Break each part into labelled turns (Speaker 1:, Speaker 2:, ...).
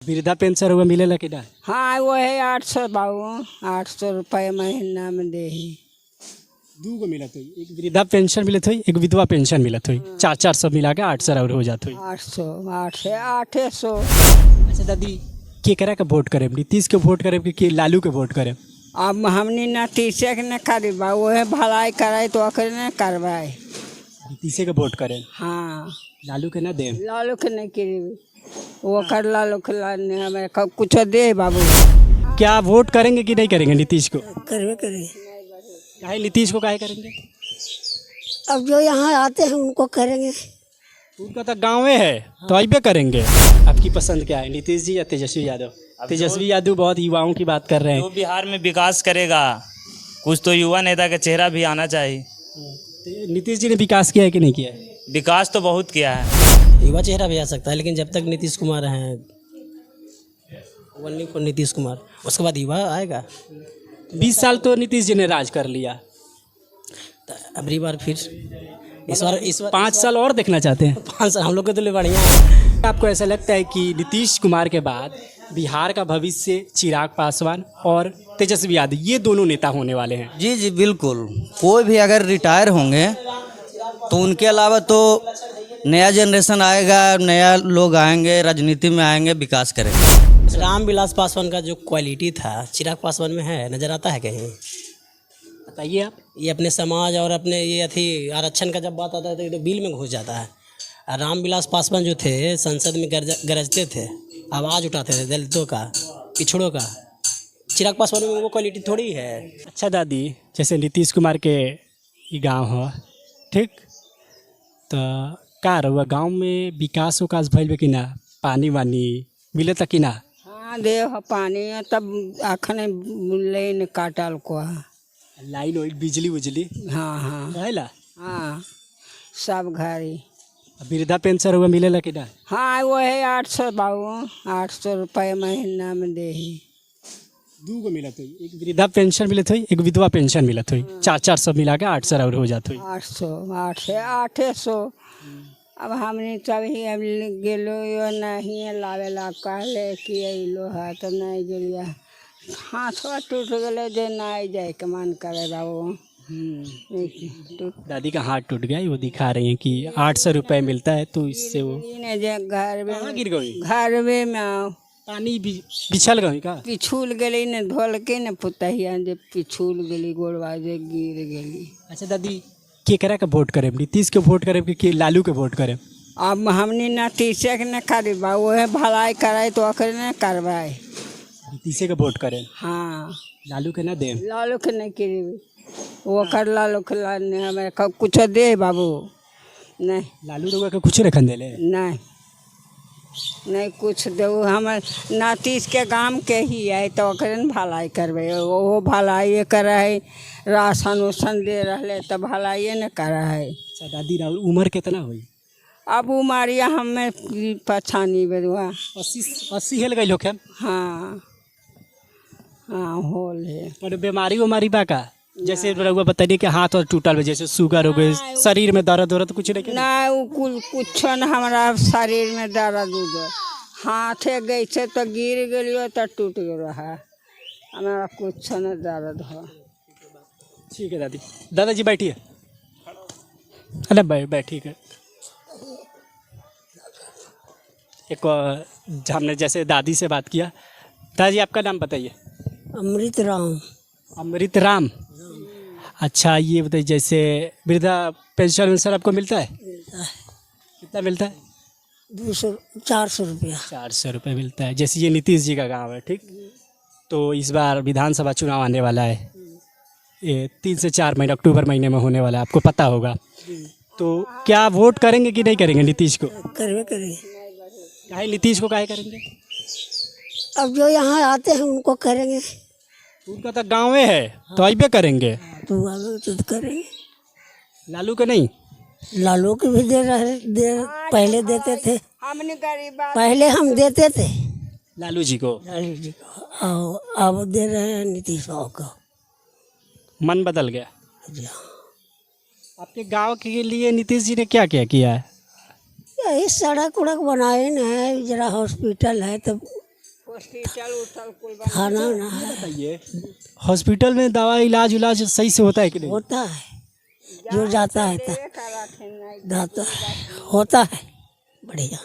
Speaker 1: वृद्धा पेंशन हुआ मिलेला कि ना?
Speaker 2: हाँ वो है 800 बाबू, 800 रुपये महीना में दे ही।
Speaker 1: दू गो मिलत हुई, एक वृद्धा पेंशन मिलत हुई, एक विधवा पेंशन मिलत हुई, 400 मिला के 800 और हो जात हुई।
Speaker 2: 800, 800।
Speaker 1: अच्छा दादी, केकरा के वोट करे? नीतीश के वोट करे कि लालू के वोट करे?
Speaker 2: अब हमने नीतीश के न करी बा, वो है भलाई कराई तो अकर न करवाए।
Speaker 1: नीतीश के वोट करे?
Speaker 2: हाँ
Speaker 1: लालू के ना दे?
Speaker 2: लालू के नहीं करी, वो कर लालू के लाने हमें कुछ दे बाबू।
Speaker 1: क्या वोट करेंगे कि नहीं करेंगे नीतीश को?
Speaker 2: करवे करें।
Speaker 1: काहे नीतीश को काहे करेंगे?
Speaker 2: अब जो यहाँ आते हैं उनको करेंगे।
Speaker 1: उनका तो गाँव है तो अबे करेंगे। आपकी पसंद क्या है, नीतीश जी या तेजस्वी यादव? तेजस्वी यादव बहुत युवाओं की बात कर रहे हैं।
Speaker 3: जो बिहार में विकास करेगा, कुछ तो युवा नेता का चेहरा भी आना चाहिए।
Speaker 1: नीतीश जी ने विकास किया है कि नहीं किया है?
Speaker 3: विकास तो बहुत किया है।
Speaker 4: युवा चेहरा भी आ सकता है, लेकिन जब तक नीतीश कुमार हैं, ओनली फॉर नीतीश कुमार, उसके बाद युवा आएगा।
Speaker 1: 20 साल तो नीतीश जी ने राज कर लिया,
Speaker 4: तो अगली बार फिर इस बार
Speaker 1: 5 साल और देखना चाहते हैं?
Speaker 4: 5 साल हम लोग के तो लिए बढ़िया है।
Speaker 1: आपको ऐसा लगता है कि नीतीश कुमार के बाद बिहार का भविष्य चिराग पासवान और तेजस्वी यादव ये दोनों नेता होने वाले हैं?
Speaker 5: जी जी बिल्कुल। कोई भी अगर रिटायर होंगे तो उनके अलावा तो नया जनरेशन आएगा, नया लोग आएंगे, राजनीति में आएंगे, विकास करेंगे।
Speaker 4: रामविलास पासवान का जो क्वालिटी था चिराग पासवान में है, नजर आता है कहीं?
Speaker 1: बताइए आप।
Speaker 4: ये अपने समाज और अपने ये अथी आरक्षण का जब बात आता है तो ये तो बिल में घुस जाता है। और रामविलास पासवान जो थे संसद में गरजते थे, आवाज़ उठाते थे दलितों का, पिछड़ों का। चिराग पासवान में वो क्वालिटी थोड़ी है।
Speaker 1: अच्छा दादी, जैसे नीतीश कुमार के ये गांव हो, ठीक, तो का रहुआ गांव में विकास उकास भइल कि ना? पानी वानी मिले तक कि ना?
Speaker 2: हाँ दे हो पानी तब अखने लेन काटल को।
Speaker 1: लाइन वाइन बिजली उजली
Speaker 2: हाँ हाँ
Speaker 1: रहेला?
Speaker 2: हाँ सब घरी।
Speaker 1: वृद्धा पेंशन हुआ मिलेला कि ना?
Speaker 2: हाँ वो है 800 बाबू, 800 रुपये महीना में दे ही।
Speaker 1: दू गो मिलत हुई, एक वृद्धा पेंशन मिलत हुई, एक विधवा पेंशन मिलत हुई, 400 मिला के 800 और हो जात हुई।
Speaker 2: 800, 800। अब हमने तभी अब गेलो यो नहीं लावेला, कहले कि अलो है तो नहीं गेलिया। हाथवा टूट गए जे नहीं जाए के मन करे बाबू।
Speaker 1: दादी का हाथ टूट गया, वो दिखा रही हैं कि 800 रुपये मिलता है, तो इससे वो
Speaker 2: घर में
Speaker 1: गिर गई।
Speaker 2: घर में
Speaker 1: पानी बिछल गई का?
Speaker 2: पिछुल गई न धोल के न पुतहिया जे पिछुल गई गोड़वा जे गिर गई।
Speaker 1: अच्छा दादी, केकरा के वोट करे? नीतीश के वोट करे कि लालू के वोट करे?
Speaker 2: अब हमने नीतीश के न करी बा, वो है भलाई कराई तो अकर न करवाए।
Speaker 1: नीतीश के वोट करे?
Speaker 2: हाँ
Speaker 1: लालू के ना दे?
Speaker 2: लालू के नहीं करी, वो कर लालू के लाने हमें कुछ दे बाबू। नहीं
Speaker 1: लालू रुआ के कुछ रखन देले?
Speaker 2: नहीं नहीं कुछ दे, हम नीतीश के गांव के ही है तो ओकरे न भलाई करबे। वो भलाई करे है, राशन उसन दे रहे तो भलाई न करे है।
Speaker 1: अच्छा दादी, उम्र कितना हुई?
Speaker 2: अब उमरिया हमें पछानी बेरुआ
Speaker 1: 80 हेल गई लोग?
Speaker 2: हाँ हाँ होल है।
Speaker 1: पर बीमारी उमारी बा का? जैसे रउआ बताइए कि हाथ और टूटल है, जैसे शुगर हो गई, शरीर में दर्द हो रहा तो कुछ नहीं?
Speaker 2: नहीं वो कुछ न हमारा शरीर में दर्द उधर, हाथे गई से तो गिर गई तो टूट गया है, हमारा कुछ न दर्द हो।
Speaker 1: ठीक है दादी। दादाजी बैठिए। अरे बैठिए। एक हमने जैसे दादी से बात किया। दादाजी आपका नाम बताइए।
Speaker 2: अमृत राम।
Speaker 1: अमृत राम। अच्छा ये बताइए, जैसे वृद्धा पेंशन आपको मिलता है? कितना मिलता है?
Speaker 2: 400 रुपया।
Speaker 1: 400 रुपये मिलता है। जैसे ये नीतीश जी का गांव है, ठीक, तो इस बार विधानसभा चुनाव आने वाला है, ये 3 से 4 महीने अक्टूबर महीने में होने वाला है, आपको पता होगा। तो क्या वोट करेंगे कि नहीं करेंगे नीतीश को?
Speaker 2: करवे करें।
Speaker 1: काहे नीतीश को काहे करेंगे?
Speaker 2: अब जो यहाँ आते हैं उनको करेंगे।
Speaker 1: उनका तो गाँव है तो अबे करेंगे।
Speaker 2: तो वालों तो करेंगे।
Speaker 1: लालू के नहीं?
Speaker 2: लालू के भी पहले देते थे, पहले हम देते थे
Speaker 1: लालू जी को।
Speaker 2: अब दे रहे हैं नीतीश को।
Speaker 1: मन बदल गया। आपके गांव के लिए नीतीश जी ने क्या क्या किया है?
Speaker 2: यही सड़क उड़क बनाए न है, जरा हॉस्पिटल है तो हॉस्पिटल उठल कुल
Speaker 6: खाना ना
Speaker 1: बताइए, हॉस्पिटल में दवा इलाज इलाज सही से होता है कि नहीं?
Speaker 6: होता है, जो जाता है तो
Speaker 2: नहीं
Speaker 6: जाता है, होता है बढ़िया।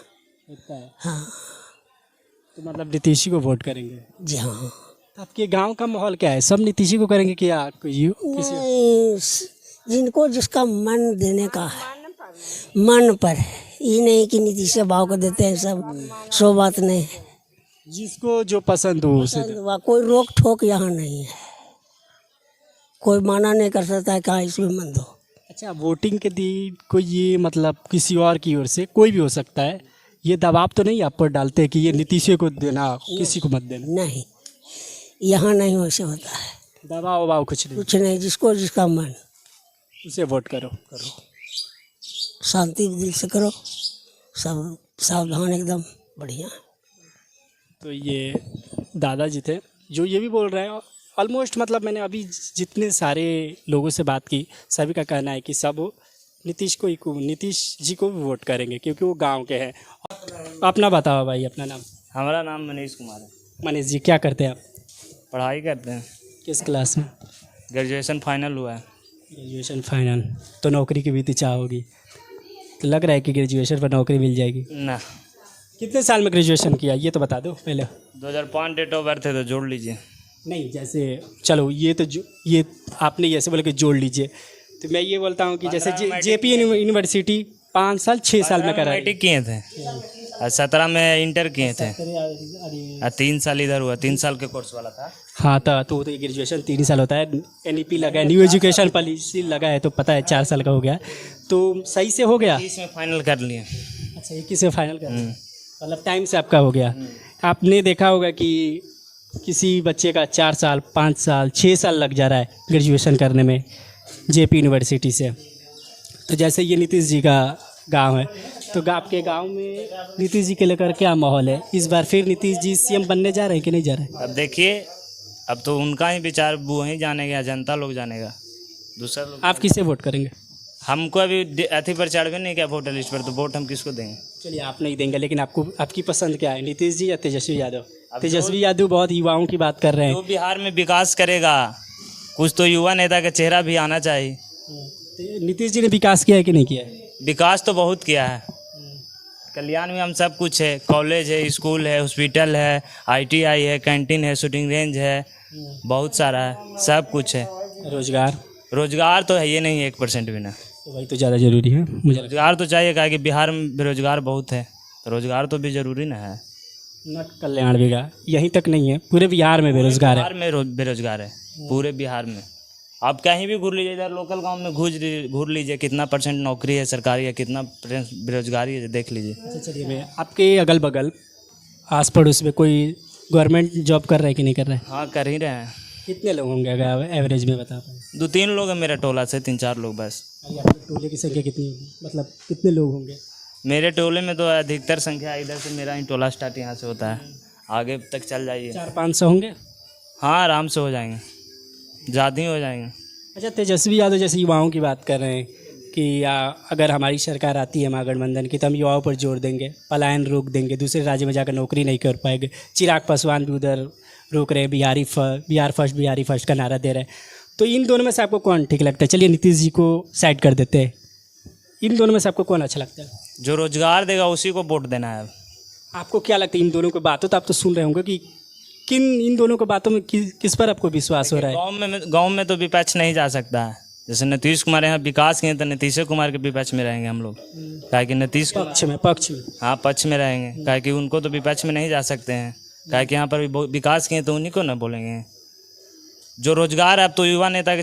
Speaker 1: होता है।
Speaker 6: हाँ
Speaker 1: तो मतलब नीतीश जी को वोट करेंगे।
Speaker 6: जी हाँ।
Speaker 1: तो आपके गांव का माहौल क्या है, सब नीतीश जी को करेंगे कि या कोई किसी?
Speaker 6: नहीं, जिनको जिसका मन देने का है, मन पर है। ये नहीं कि नीतीश भाव को देते हैं सब, सो बात नहीं है।
Speaker 1: जिसको जो पसंद हो उसे दे।
Speaker 6: वहाँ कोई रोक ठोक यहाँ नहीं है, कोई माना नहीं कर सकता है कहाँ इसमें मन दो।
Speaker 1: अच्छा, वोटिंग के दिन कोई ये मतलब किसी और की ओर से कोई भी हो सकता है, ये दबाव तो नहीं आप पर डालते कि ये नीतीश को देना, किसी को मत देना?
Speaker 6: नहीं, यहाँ नहीं वैसे होता है,
Speaker 1: दबाव वबाव कुछ नहीं,
Speaker 6: कुछ नहीं, जिसको जिसका मन,
Speaker 1: उसे वोट करो।
Speaker 6: शांति दिल से करो, सब सावधान एकदम बढ़िया।
Speaker 1: तो ये दादाजी थे जो ये भी बोल रहे हैं। ऑलमोस्ट मतलब मैंने अभी जितने सारे लोगों से बात की, सभी का कहना है कि सब नीतीश जी को भी वोट करेंगे क्योंकि वो गांव के हैं। अपना बताओ भाई, अपना नाम?
Speaker 3: हमारा नाम मनीष कुमार है।
Speaker 1: मनीष जी, क्या करते हैं आप?
Speaker 3: पढ़ाई करते हैं,
Speaker 1: किस क्लास में?
Speaker 3: ग्रेजुएशन फाइनल हुआ है।
Speaker 1: ग्रेजुएशन फाइनल, तो नौकरी की भी तो चाह होगी। तो लग रहा है कि ग्रेजुएशन पर नौकरी मिल जाएगी।
Speaker 3: ना,
Speaker 1: कितने साल में ग्रेजुएशन किया ये तो बता दो पहले।
Speaker 3: 2005 डेट ऑफ बर्थ है तो जोड़ लीजिए।
Speaker 1: नहीं, जैसे चलो ये तो ये आपने जैसे बोले कि जोड़ लीजिए, तो मैं ये बोलता हूँ कि जैसे जेपी यूनिवर्सिटी 5 साल 6 साल में करा
Speaker 3: मैट्रिक किए थे और 17 में इंटर किए थे और 3 साल इधर हुआ, 3 साल के कोर्स वाला था।
Speaker 1: हाँ, तो ग्रेजुएशन 3 साल होता है। NEP लगा है, न्यू एजुकेशन पॉलिसी लगा है, तो पता है 4 साल का हो गया, तो सही से हो गया।
Speaker 3: 20 में फाइनल कर लिए।
Speaker 1: अच्छा, 21 से फाइनल कर, मतलब टाइम से आपका हो गया। आपने देखा होगा कि किसी बच्चे का 4 साल 5 साल 6 साल लग जा रहा है ग्रेजुएशन करने में जेपी यूनिवर्सिटी से। तो जैसे ये नीतीश जी का गांव है, तो आपके गांव में नीतीश जी के लेकर क्या माहौल है? इस बार फिर नीतीश जी CM बनने जा रहे हैं कि नहीं जा रहे हैं?
Speaker 3: अब देखिए, अब तो उनका ही विचार वो ही जानेगा, जनता लोग जानेगा, दूसरा लोग।
Speaker 1: आप किसे वोट करेंगे?
Speaker 3: हमको अभी अथी पर चढ़ भी नहीं किया वोटर लिस्ट पर, तो वोट हम किसको देंगे?
Speaker 1: चलिए, आप नहीं देंगे, लेकिन आपकी पसंद क्या है, नीतीश जी या तेजस्वी यादव? तेजस्वी यादव बहुत युवाओं की बात कर रहे हैं।
Speaker 3: जो बिहार में विकास करेगा, कुछ तो युवा नेता का चेहरा भी आना चाहिए।
Speaker 1: तो नीतीश जी ने विकास किया है कि नहीं किया है?
Speaker 3: विकास तो बहुत किया है, कल्याण में हम सब कुछ है, कॉलेज है, स्कूल है, हॉस्पिटल है, ITI है, कैंटीन है, शूटिंग रेंज है, बहुत सारा है, सब कुछ है। रोजगार तो है ये नहीं 1% भी ना,
Speaker 1: तो वही तो ज़्यादा ज़रूरी है मुझे।
Speaker 3: रोजगार तो चाहिए, कहा कि बिहार में बेरोजगार बहुत है, तो रोजगार तो भी जरूरी ना है।
Speaker 1: नट कल्याण भी यहीं तक नहीं है, पूरे बिहार में बेरोजगार है।
Speaker 3: बिहार में बेरोजगार है, पूरे बिहार में। आप कहीं भी घूर लीजिए, इधर लोकल गांव में घूर लीजिए, कितना % नौकरी है सरकारी है, कितना % बेरोजगारी है, देख लीजिए।
Speaker 1: अच्छा, चलिए, मैं आपके अगल बगल आस पड़ोस में कोई गवर्नमेंट जॉब कर रहा है कि नहीं कर रहा है?
Speaker 3: हाँ, कर ही रहे हैं।
Speaker 1: कितने लोग होंगे अगर एवरेज में बता पाए?
Speaker 3: 2-3 लोग हैं मेरे टोला से, 3-4 लोग बस।
Speaker 1: अरे आपके टोले की संख्या कितनी होगी, मतलब कितने लोग होंगे?
Speaker 3: मेरे टोले में तो अधिकतर संख्या इधर से, मेरा ही टोला स्टार्ट यहाँ से होता है, आगे तक चल जाइए।
Speaker 1: 400-500 होंगे?
Speaker 3: हाँ, आराम से हो जाएंगे, ज़्यादा ही हो जाएंगे।
Speaker 1: अच्छा, तेजस्वी यादव जैसे युवाओं की बात कर रहे हैं कि अगर हमारी सरकार आती है महागठबंधन की, तो हम युवाओं पर जोर देंगे, पलायन रोक देंगे, दूसरे राज्य में जाकर नौकरी नहीं कर पाएंगे। चिराग पासवान भी उधर रोक रहे हैं, बिहार फर्स्ट का नारा दे रहे हैं। तो इन दोनों में से आपको कौन ठीक लगता है? चलिए, नीतीश जी को साइड कर देते हैं, इन दोनों में से आपको कौन अच्छा लगता है?
Speaker 3: जो रोजगार देगा उसी को वोट देना है।
Speaker 1: आपको क्या लगता है इन दोनों की बातों, तो आप तो सुन रहे होंगे कि इन दोनों की बातों में किस पर आपको विश्वास हो रहा है?
Speaker 3: गाँव में तो विपक्ष नहीं जा सकता है। जैसे नीतीश कुमार यहाँ विकास किए, तो नीतीश कुमार के विपक्ष में रहेंगे हम लोग, काहे कि नीतीश
Speaker 1: पक्ष में
Speaker 3: हाँ, पक्ष में रहेंगे, काहे कि उनको तो विपक्ष में नहीं जा सकते हैं, काहे कि यहाँ पर विकास किए तो उन्हीं को ना बोलेंगे। जो रोजगार है, अब तो युवा नेता का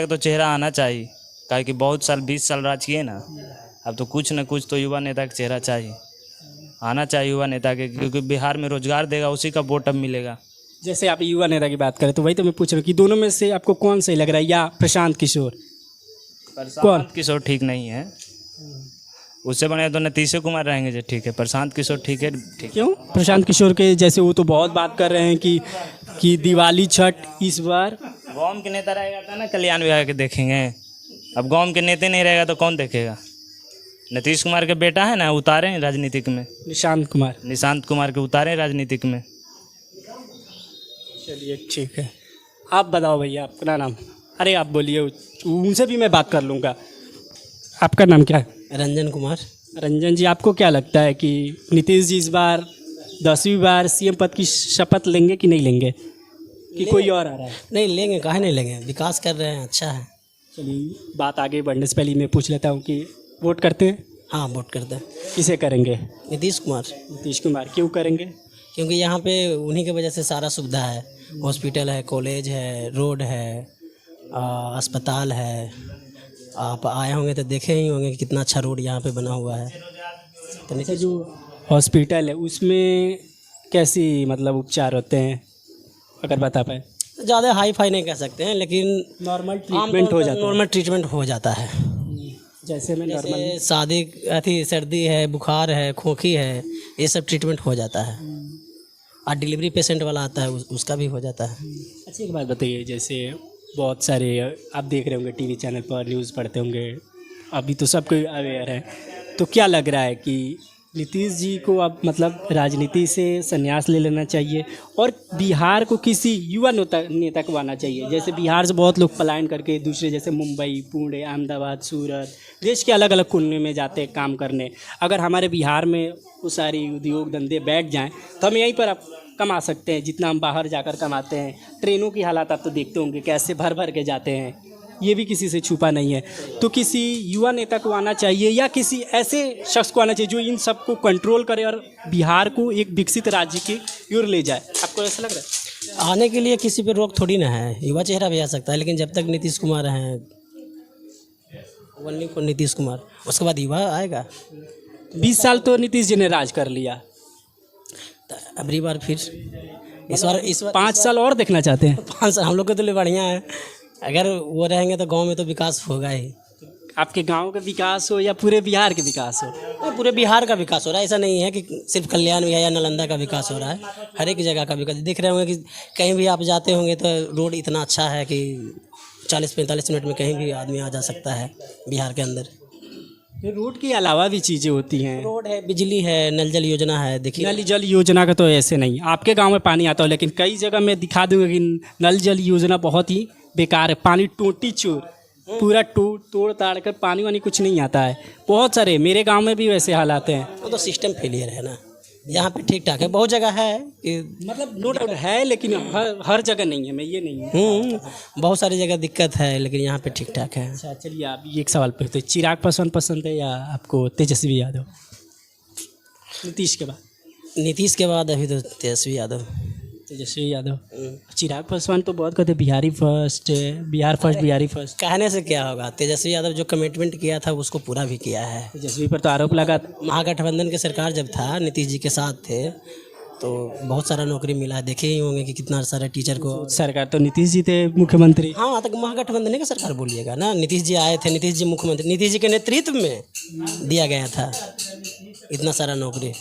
Speaker 3: तो चेहरा आना चाहिए, काहे कि बहुत साल 20 साल राज किए ना, अब तो कुछ न कुछ तो युवा नेता का चेहरा चाहिए, आना चाहिए युवा नेता के, क्योंकि बिहार में रोजगार देगा उसी का वोट अब मिलेगा।
Speaker 1: जैसे आप युवा नेता की बात करें, तो वही तो मैं पूछ रहा हूँ कि दोनों में से आपको कौन सही लग रहा है, या प्रशांत किशोर?
Speaker 3: प्रशांत किशोर ठीक नहीं है, उससे बने तो नीतीश कुमार रहेंगे जो ठीक है। प्रशांत किशोर ठीक है, ठीक।
Speaker 1: क्यों? प्रशांत किशोर के जैसे वो तो बहुत बात कर रहे हैं कि दिवाली छठ इस बार
Speaker 3: गाँव के नेता रहेगा तो ना कल्याण विभाग के देखेंगे, अब गाँव के नेता नहीं रहेगा तो कौन देखेगा? नीतीश कुमार के बेटा है ना, उतारे राजनीतिक में,
Speaker 1: निशांत कुमार
Speaker 3: के उतारे राजनीतिक में,
Speaker 1: चलिए ठीक है। आप बताओ भैया अपना नाम। अरे आप बोलिए, उनसे भी मैं बात कर लूँगा। आपका नाम क्या है?
Speaker 4: रंजन कुमार।
Speaker 1: रंजन जी, आपको क्या लगता है कि नीतीश जी इस बार 10वीं बार सीएम पद की शपथ लेंगे कि नहीं लेंगे, कि कोई और आ रहा है?
Speaker 4: नहीं लेंगे, काहे नहीं लेंगे, विकास कर रहे हैं, अच्छा है।
Speaker 1: चलिए बात आगे बढ़ने से पहले मैं पूछ लेता हूँ कि वोट करते हैं?
Speaker 4: हाँ वोट करते हैं
Speaker 1: किसे करेंगे?
Speaker 4: नीतीश कुमार,
Speaker 1: नीतीश कुमार। क्यों करेंगे?
Speaker 4: क्योंकि यहाँ पे उन्हीं की वजह से सारा सुविधा है। हॉस्पिटल है, कॉलेज है, रोड है, अस्पताल है। आप आए होंगे तो देखे ही होंगे कि कितना अच्छा रोड यहाँ पे बना हुआ है। तो
Speaker 1: अच्छा, जो हॉस्पिटल है उसमें कैसी मतलब उपचार होते हैं, अगर बता पाए?
Speaker 4: ज़्यादा हाई फाई नहीं कह सकते हैं, लेकिन
Speaker 1: नॉर्मल ट्रीटमेंट हो जाता है?
Speaker 4: नॉर्मल ट्रीटमेंट हो जाता है।
Speaker 1: जैसे में नॉर्मल
Speaker 4: जैसे शादी अथी सर्दी है, बुखार है, खोखी है, ये सब ट्रीटमेंट हो जाता है। और डिलीवरी पेशेंट वाला आता है उसका भी हो जाता है।
Speaker 1: अच्छा एक बात बताइए, जैसे बहुत सारे आप देख रहे होंगे टीवी चैनल पर, न्यूज़ पढ़ते होंगे, अभी तो सबको अवेयर है, तो क्या लग रहा है कि नीतीश जी को अब मतलब राजनीति से संन्यास ले लेना चाहिए और बिहार को किसी युवा नेता को आना चाहिए? जैसे बिहार से बहुत लोग पलायन करके दूसरे जैसे मुंबई, पुणे, अहमदाबाद, सूरत, देश के अलग अलग कोने में जाते हैं काम करने। अगर हमारे बिहार में वो सारी उद्योग धंधे बैठ जाएं तो हम यहीं पर अब कमा सकते हैं जितना हम बाहर जाकर कमाते हैं। ट्रेनों की हालात आप तो देखते होंगे कैसे भर भर के जाते हैं, ये भी किसी से छुपा नहीं है। तो किसी युवा नेता को आना चाहिए या किसी ऐसे शख्स को आना चाहिए जो इन सबको कंट्रोल करे और बिहार को एक विकसित राज्य की ओर ले जाए? आपको ऐसा लग रहा है?
Speaker 4: आने के लिए किसी पे रोक थोड़ी ना है, युवा चेहरा भी आ सकता है, लेकिन जब तक नीतीश कुमार हैं, ओनली फॉर नीतीश कुमार, उसके बाद युवा आएगा।
Speaker 1: 20 साल तो नीतीश जी ने राज कर लिया,
Speaker 4: तो अगली बार फिर इस बार
Speaker 1: 5 साल और देखना चाहते हैं?
Speaker 4: 5 साल हम लोग के तो लिए बढ़िया है। अगर वो रहेंगे तो गांव में तो विकास होगा ही।
Speaker 1: आपके गांव का विकास हो या पूरे बिहार के विकास हो?
Speaker 4: और पूरे बिहार का विकास हो रहा है, ऐसा नहीं है कि सिर्फ कल्याण में या नालंदा का विकास हो रहा है, हर एक जगह का विकास देख रहे होंगे कि कहीं भी आप जाते होंगे तो रोड इतना अच्छा है कि 40-45 मिनट में कहीं भी आदमी आ जा सकता है बिहार के अंदर।
Speaker 1: ये रोड के अलावा भी चीज़ें होती हैं।
Speaker 4: रोड है, बिजली है, नल जल योजना है। देखिए
Speaker 1: नल जल योजना का तो ऐसे नहीं, आपके गांव में पानी आता हो, लेकिन कई जगह मैं दिखा दूंगा कि नल जल योजना बहुत ही बेकार है। पानी टोटी चोर, पूरा तोड़ ताड़ कर पानी वानी कुछ नहीं आता है। बहुत सारे मेरे गांव में भी वैसे हालात हैं।
Speaker 4: वो तो सिस्टम फेलियर है ना, यहाँ पे ठीक ठाक है, बहुत जगह है कि
Speaker 1: मतलब नो डाउट है, लेकिन हर जगह नहीं है, मैं ये नहीं है।
Speaker 4: बहुत सारी जगह दिक्कत है, लेकिन यहाँ पे ठीक ठाक है।
Speaker 1: अच्छा चलिए, आप ये एक सवाल पूछते, चिराग पासवान पसंद है या आपको तेजस्वी यादव? नीतीश के बाद?
Speaker 4: नीतीश के बाद अभी तो तेजस्वी यादव।
Speaker 1: तेजस्वी यादव। चिराग पासवान तो बहुत कहते बिहारी फर्स्ट है, बिहार फर्स्ट, बिहारी फर्स्ट।
Speaker 4: कहने से क्या होगा, तेजस्वी यादव जो कमिटमेंट किया था उसको पूरा भी किया है।
Speaker 1: तेजस्वी पर तो आरोप लगा।
Speaker 4: महागठबंधन की सरकार जब था, नीतीश जी के साथ थे, तो बहुत सारा नौकरी मिला। देखे ही होंगे कि कितना सारा टीचर को
Speaker 1: सरकार तो नीतीश जी थे मुख्यमंत्री।
Speaker 4: हाँ, तक महागठबंधन की सरकार बोलिएगा ना, नीतीश जी आए थे, नीतीश जी मुख्यमंत्री, नीतीश जी के नेतृत्व में दिया गया था इतना सारा नौकरी।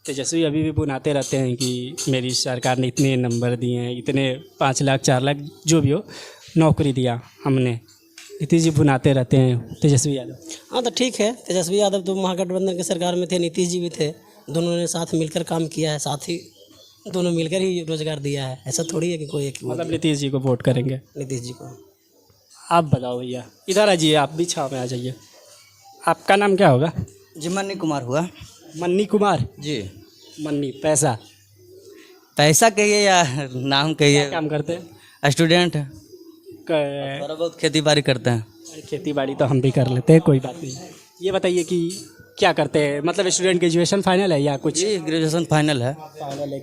Speaker 1: तेजस्वी अभी भी बुनाते रहते हैं कि मेरी सरकार ने इतने नंबर दिए हैं, इतने 5 लाख 4 लाख जो भी हो नौकरी दिया हमने। नीतीश जी बुनाते रहते हैं तेजस्वी यादव।
Speaker 4: हाँ तो ठीक है, तेजस्वी यादव तो महागठबंधन की सरकार में थे, नीतीश जी भी थे, दोनों ने साथ मिलकर काम किया है, साथ ही दोनों मिलकर ही रोजगार दिया है। ऐसा थोड़ी है कि कोई एक
Speaker 1: मतलब नीतीश जी को वोट करेंगे?
Speaker 4: नीतीश जी को।
Speaker 1: आप बताओ भैया, इधर आ जाइए, आप भी छाव में आ जाइए। आपका नाम क्या होगा?
Speaker 5: जी मन्नी कुमार हुआ।
Speaker 1: मन्नी कुमार
Speaker 5: जी।
Speaker 1: मन्नी। पैसा
Speaker 5: पैसा कहिए या नाम कहिए।
Speaker 1: काम करते हैं?
Speaker 5: स्टूडेंट
Speaker 1: क-
Speaker 5: थोड़ा बहुत खेती बाड़ी करते हैं।
Speaker 1: खेती बाड़ी तो हम भी कर लेते हैं, कोई बात नहीं। ये बताइए कि क्या करते हैं, मतलब स्टूडेंट ग्रेजुएशन फाइनल है या कुछ?
Speaker 5: जी ग्रेजुएशन फाइनल है।
Speaker 1: फाइनल है।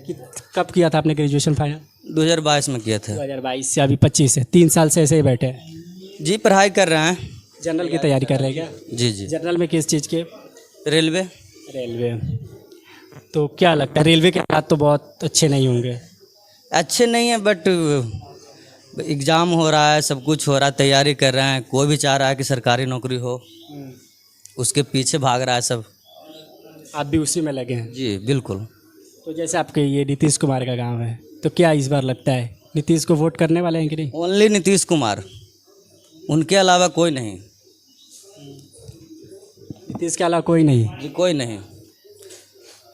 Speaker 1: कब किया था आपने ग्रेजुएशन फाइनल?
Speaker 5: 2022 में किया था।
Speaker 1: 2022 से अभी 25 है, 3 साल से ऐसे ही बैठे हैं।
Speaker 5: जी पढ़ाई कर रहे हैं।
Speaker 1: जनरल की तैयारी कर रहे हैं क्या?
Speaker 5: जी जी।
Speaker 1: जनरल में किस चीज़ के?
Speaker 5: रेलवे।
Speaker 1: रेलवे। तो क्या लगता है रेलवे के हालात तो बहुत अच्छे नहीं होंगे?
Speaker 5: अच्छे नहीं है, बट एग्ज़ाम हो रहा है, सब कुछ हो रहा है, तैयारी कर रहे हैं। कोई भी चाह रहा है कि सरकारी नौकरी हो, उसके पीछे भाग रहा है सब।
Speaker 1: आप भी उसी में लगे हैं?
Speaker 5: जी बिल्कुल।
Speaker 1: तो जैसे आपके ये नीतीश कुमार का गांव है, तो क्या इस बार लगता है नीतीश को वोट करने वाले हैं कि नहीं?
Speaker 5: ओनली नीतीश कुमार, उनके अलावा कोई नहीं।
Speaker 1: नीतीश के अलावा कोई नहीं?
Speaker 5: जी कोई नहीं।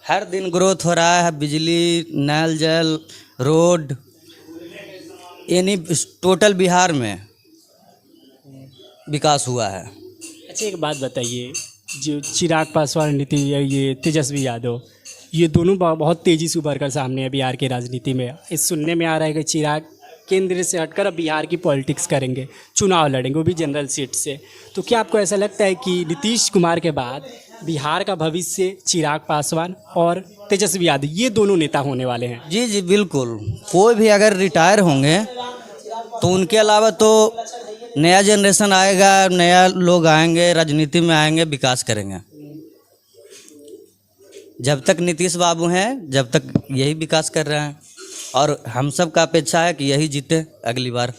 Speaker 5: हर दिन ग्रोथ हो रहा है, बिजली, नल जल, रोड, यानी टोटल बिहार में विकास हुआ है।
Speaker 1: अच्छा एक बात बताइए, जो चिराग पासवान ये तेजस्वी यादव, ये दोनों बहुत तेज़ी से उभर कर सामने है बिहार की राजनीति में। इस सुनने में आ रहा है कि चिराग केंद्र से हटकर अब बिहार की पॉलिटिक्स करेंगे, चुनाव लड़ेंगे, वो भी जनरल सीट से। तो क्या आपको ऐसा लगता है कि नीतीश कुमार के बाद बिहार का भविष्य चिराग पासवान और तेजस्वी यादव ये दोनों नेता होने वाले हैं?
Speaker 5: जी जी बिल्कुल। कोई भी अगर रिटायर होंगे तो उनके अलावा तो नया जनरेशन आएगा, नया लोग आएंगे, राजनीति में आएंगे, विकास करेंगे। जब तक नीतीश बाबू हैं, जब तक यही विकास कर रहे हैं, और हम सब का अपेक्षा है कि यही जीते अगली बार।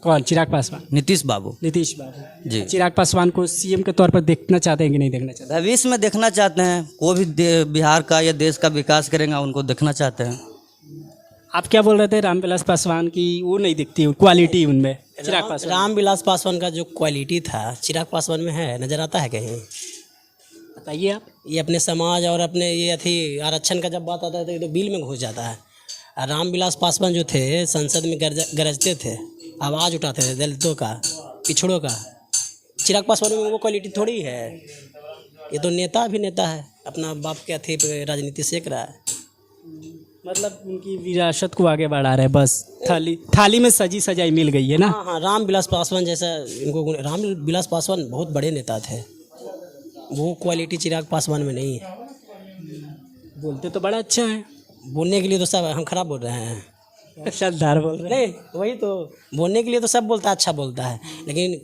Speaker 1: कौन? चिराग पासवान?
Speaker 5: नीतीश बाबू जी।
Speaker 1: चिराग पासवान को सीएम के तौर पर देखना चाहते हैं कि नहीं देखना चाहते?
Speaker 5: भविष्य में देखना चाहते हैं, कोई भी बिहार का या देश का विकास करेंगे उनको देखना चाहते हैं।
Speaker 1: आप क्या बोल रहे थे? रामविलास पासवान की वो नहीं दिखती क्वालिटी उनमें, चिराग पासवान?
Speaker 4: रामविलास पासवान का जो क्वालिटी था चिराग पासवान में है, नज़र आता है कहीं?
Speaker 1: बताइए आप।
Speaker 4: ये अपने समाज और अपने ये अथी आरक्षण का जब बात आता है तो ये तो बिल में घुस जाता है। और रामविलास पासवान जो थे संसद में गरजते थे, आवाज़ उठाते थे दलितों का, पिछड़ों का। चिराग पासवान में वो क्वालिटी थोड़ी है। ये तो नेता भी नेता है, अपना बाप के अथी पे राजनीति सेक रहा है।
Speaker 1: मतलब उनकी विरासत को आगे बढ़ा रहे, बस थाली में सजी सजाई मिल गई है ना।
Speaker 4: हाँ हाँ, रामविलास पासवान जैसा इनको, रामविलास पासवान बहुत बड़े नेता थे, वो क्वालिटी चिराग पासवान में नहीं है।
Speaker 1: बोलते तो बड़ा अच्छा है,
Speaker 4: बोलने के लिए तो सब हम खराब बोल रहे हैं,
Speaker 1: शानदार बोल रहे हैं।
Speaker 4: नहीं वही तो, बोलने के लिए तो सब बोलता है, अच्छा बोलता है, लेकिन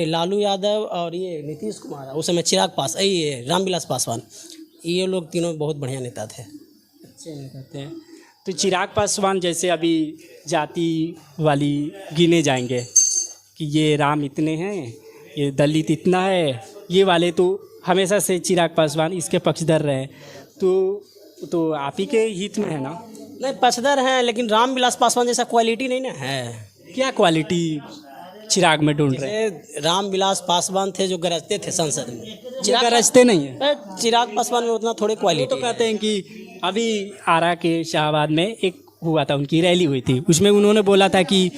Speaker 4: लालू यादव और ये नीतीश कुमार, उस समय ये रामविलास पासवान, ये लोग तीनों बहुत बढ़िया नेता थे,
Speaker 1: अच्छे नेता थे। तो चिराग पासवान जैसे अभी जाति वाली गिने जाएंगे कि ये राम इतने हैं, ये दलित इतना है, ये वाले तो हमेशा से चिराग पासवान इसके पक्षधर रहे। तो आप ही के हित में है ना?
Speaker 4: नहीं पक्षधर हैं, लेकिन रामविलास पासवान जैसा क्वालिटी नहीं ना है।
Speaker 1: क्या क्वालिटी चिराग में ढूंढ रहे हैं?
Speaker 4: रामविलास पासवान थे जो गरजते थे संसद में,
Speaker 1: चिराग गरजते नहीं है।
Speaker 4: चिराग पासवान में उतना थोड़े क्वालिटी।
Speaker 1: तो कहते हैं कि अभी आरा के शाहबाद में एक हुआ था, उनकी रैली हुई थी, उसमें उन्होंने बोला था कि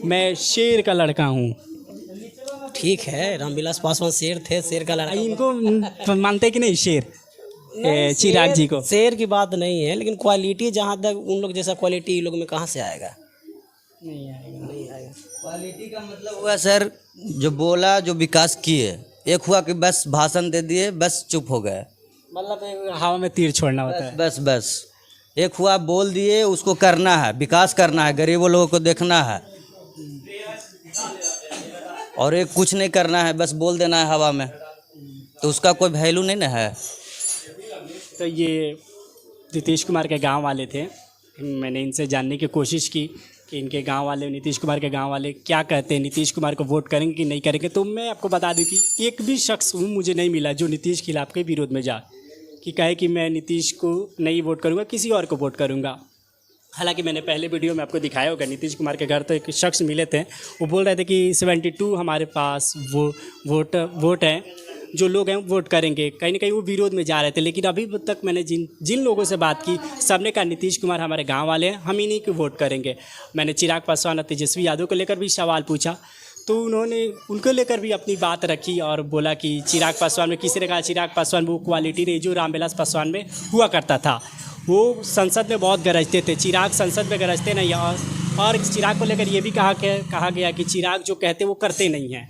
Speaker 1: मैं शेर का लड़का हूँ।
Speaker 4: ठीक है, रामविलास पासवान शेर थे, शेर का लड़का।
Speaker 1: इनको मानते कि नहीं शेर? चिराग जी को
Speaker 4: शेर की बात नहीं है, लेकिन क्वालिटी जहाँ तक उन लोग जैसा क्वालिटी लोग में कहाँ से आएगा? नहीं आएगा।
Speaker 5: क्वालिटी का मतलब हुआ सर, जो बोला, जो विकास किए। एक हुआ कि बस भाषण दे दिए, बस चुप हो गए,
Speaker 1: मतलब हवा में तीर छोड़ना होता है।
Speaker 5: बस। एक हुआ बोल दिए, उसको करना है, विकास करना है, गरीबों लोगों को देखना है। और एक कुछ नहीं करना है, बस बोल देना है हवा में, तो उसका कोई वैल्यू नहीं ना है।
Speaker 1: तो ये नीतीश कुमार के गांव वाले थे, मैंने इनसे जानने की कोशिश की कि इनके गांव वाले, नीतीश कुमार के गांव वाले क्या कहते हैं, नीतीश कुमार को वोट करेंगे कि नहीं करेंगे। तो मैं आपको बता दूं कि एक भी शख्स मुझे नहीं मिला जो नीतीश के खिलाफ के विरोध में जा कि कहे कि मैं नीतीश को नहीं वोट करूँगा, किसी और को वोट करूँगा। हालांकि मैंने पहले वीडियो में आपको दिखाया होगा, नीतीश कुमार के घर तो एक शख्स मिले थे, वो बोल रहे थे कि 72 हमारे पास वोट हैं, जो लोग हैं वोट करेंगे। कहीं ना कहीं वो विरोध में जा रहे थे, लेकिन अभी तक मैंने जिन लोगों से बात की, सबने कहा नीतीश कुमार हमारे गांव वाले हैं, हम इन्हीं को वोट करेंगे। मैंने चिराग पासवान और तेजस्वी यादव को लेकर भी सवाल पूछा, तो उन्होंने उनको लेकर भी अपनी बात रखी और बोला कि चिराग पासवान में, किसी ने कहा चिराग पासवान वो क्वालिटी नहीं जो रामविलास पासवान में हुआ करता था। वो संसद में बहुत गरजते थे, चिराग संसद में गरजते नहीं। और चिराग को लेकर ये भी कहा गया कि चिराग जो कहते वो करते नहीं हैं।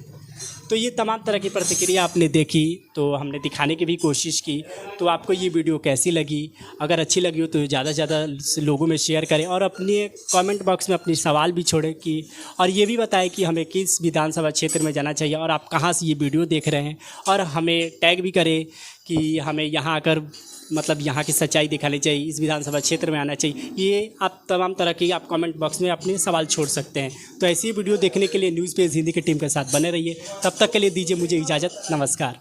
Speaker 1: तो ये तमाम तरह की प्रतिक्रिया आपने देखी, तो हमने दिखाने की भी कोशिश की। तो आपको ये वीडियो कैसी लगी? अगर अच्छी लगी हो तो ज़्यादा से ज़्यादा लोगों में शेयर करें और अपने कमेंट बॉक्स में अपनी सवाल भी छोड़ें कि, और ये भी बताएं कि हमें किस विधानसभा क्षेत्र में जाना चाहिए और आप कहाँ से ये वीडियो देख रहे हैं, और हमें टैग भी करें कि हमें यहाँ आकर मतलब यहाँ की सच्चाई दिखानी चाहिए, इस विधानसभा क्षेत्र में आना चाहिए। ये आप तमाम तरह की आप कमेंट बॉक्स में अपने सवाल छोड़ सकते हैं। तो ऐसी वीडियो देखने के लिए न्यूज़ पेज हिंदी की टीम के साथ बने रहिए। तब तक के लिए दीजिए मुझे इजाज़त। नमस्कार।